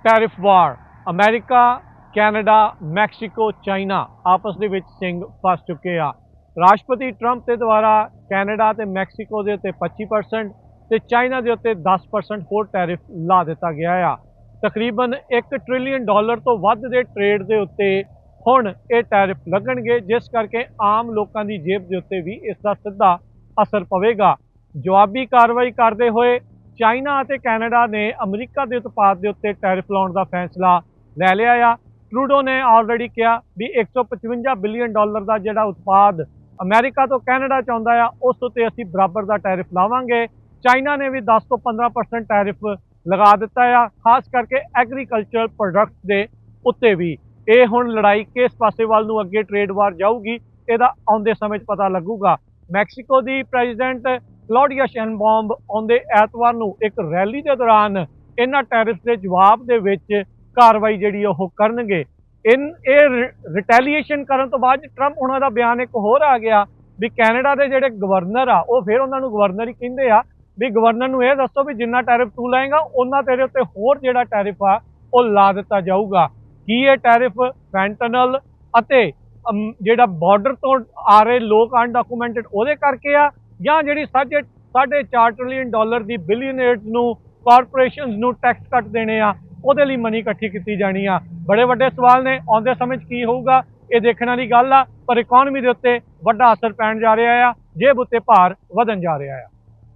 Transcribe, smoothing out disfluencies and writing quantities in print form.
Tariff ਵਾਰ। America, Canada, Mexico, China ਆਪਸ ਦੇ ਵਿੱਚ ਸਿੰਘ ਫਸ ਚੁੱਕੇ ਆ। ਰਾਸ਼ਟਰਪਤੀ ਟਰੰਪ ਦੇ ਦੁਆਰਾ ਕੈਨੇਡਾ ਤੇ ਮੈਕਸੀਕੋ ਦੇ ਉੱਤੇ 25% ਤੇ ਚਾਈਨਾ ਦੇ ਉੱਤੇ 10% ਹੋਰ ਟੈਰਿਫ ਲਾ ਦਿੱਤਾ ਗਿਆ ਆ। ਤਕਰੀਬਨ $1 ਟ੍ਰਿਲੀਅਨ ਤੋਂ ਵੱਧ ਦੇ ਟ੍ਰੇਡ ਦੇ ਉੱਤੇ ਹੁਣ ਇਹ ਟੈਰਿਫ ਲੱਗਣਗੇ, ਜਿਸ ਕਰਕੇ ਆਮ ਲੋਕਾਂ ਦੀ ਜੇਬ ਦੇ ਉੱਤੇ ਵੀ ਇਸ ਦਾ ਸਿੱਧਾ ਅਸਰ ਪਵੇਗਾ। ਜਵਾਬੀ ਕਾਰਵਾਈ ਕਰਦੇ ਹੋਏ ਚਾਈਨਾ ਅਤੇ ਕੈਨੇਡਾ ਨੇ ਅਮਰੀਕਾ ਦੇ ਉਤਪਾਦ ਦੇ ਉੱਤੇ ਟੈਰਿਫ ਲਾਉਣ ਦਾ ਫੈਸਲਾ ਲੈ ਲਿਆ ਆ। ਟਰੂਡੋ ਨੇ ਆਲਰੇਡੀ ਕਿਹਾ ਵੀ $155 ਬਿਲੀਅਨ ਦਾ ਜਿਹੜਾ ਉਤਪਾਦ ਅਮਰੀਕਾ ਤੋਂ ਕੈਨੇਡਾ ਚ ਆਉਂਦਾ ਆ, ਉਸ ਉੱਤੇ ਅਸੀਂ ਬਰਾਬਰ ਦਾ ਟੈਰਿਫ ਲਾਵਾਂਗੇ। ਚਾਈਨਾ ਨੇ ਵੀ 10 ਤੋਂ 15% ਟੈਰਿਫ ਲਗਾ ਦਿੱਤਾ ਆ, ਖਾਸ ਕਰਕੇ ਐਗਰੀਕਲਚਰ ਪ੍ਰੋਡਕਟਸ ਦੇ ਉੱਤੇ ਵੀ। ਇਹ ਹੁਣ ਲੜਾਈ ਕਿਸ ਪਾਸੇ ਵੱਲ ਨੂੰ ਅੱਗੇ ਟ੍ਰੇਡ ਵਾਰ ਜਾਊਗੀ, ਇਹਦਾ ਆਉਂਦੇ ਸਮੇਂ 'ਚ ਪਤਾ ਲੱਗੂਗਾ। ਮੈਕਸੀਕੋ ਦੀ ਪ੍ਰੈਜ਼ੀਡੈਂਟ ਕਲੌਡੀਆ ਸ਼ੇਨਬਾਊਮ ਆਉਂਦੇ ਐਤਵਾਰ ਨੂੰ ਇੱਕ ਰੈਲੀ ਦੇ ਦੌਰਾਨ ਇਹਨਾਂ ਟੈਰਿਫ ਦੇ ਜਵਾਬ ਦੇ ਵਿੱਚ ਕਾਰਵਾਈ ਜਿਹੜੀ ਉਹ ਕਰਨਗੇ। ਇਹ ਰਿਟੈਲੀਏਸ਼ਨ ਕਰਨ ਤੋਂ ਬਾਅਦ ਟਰੰਪ ਉਹਨਾਂ ਦਾ ਬਿਆਨ ਇੱਕ ਹੋਰ ਆ ਗਿਆ ਵੀ ਕੈਨੇਡਾ ਦੇ ਜਿਹੜੇ ਗਵਰਨਰ ਆ, ਉਹ ਫਿਰ ਉਹਨਾਂ ਨੂੰ ਗਵਰਨਰ ਹੀ ਕਹਿੰਦੇ ਆ, ਵੀ ਗਵਰਨਰ ਨੂੰ ਇਹ ਦੱਸੋ ਵੀ ਜਿੰਨਾ ਟੈਰਿਫ ਤੂੰ ਲਾਏਗਾ ਉਹਨਾਂ ਤੇਰੇ ਉੱਤੇ ਹੋਰ ਜਿਹੜਾ ਟੈਰਿਫ ਆ ਉਹ ਲਾ ਦਿੱਤਾ ਜਾਊਗਾ। ਕੀ ਇਹ ਟੈਰਿਫ ਫੈਂਟਨਲ ਅਤੇ ਜਿਹੜਾ ਬਾਰਡਰ ਤੋਂ ਆ ਰਹੇ ਲੋਕ ਅਨਡਾਕੂਮੈਂਟਡ ਉਹਦੇ ਕਰਕੇ ਆ, ਜਾਂ ਜਿਹੜੀ $4.5 ਟ੍ਰਿਲੀਅਨ ਦੀ ਬਿਲੀਅਨਰਸ ਨੂੰ, ਕਾਰਪੋਰੇਸ਼ਨਸ ਨੂੰ ਟੈਕਸ ਕੱਟ ਦੇਣੇ ਆ, ਉਹਦੇ ਲਈ ਮਨੀ ਇਕੱਠੀ ਕੀਤੀ ਜਾਣੀ ਆ। ਬੜੇ ਵੱਡੇ ਸਵਾਲ ਨੇ, ਆਉਂਦੇ ਸਮੇਂ 'ਚ ਕੀ ਹੋਊਗਾ ਇਹ ਦੇਖਣ ਵਾਲੀ ਗੱਲ ਆ। ਪਰ ਇਕਨੋਮੀ ਦੇ ਉੱਤੇ ਵੱਡਾ ਅਸਰ ਪੈਣ ਜਾ ਰਿਹਾ ਆ, ਜੇਬ ਉੱਤੇ ਭਾਰ ਵਧਣ ਜਾ ਰਿਹਾ ਆ।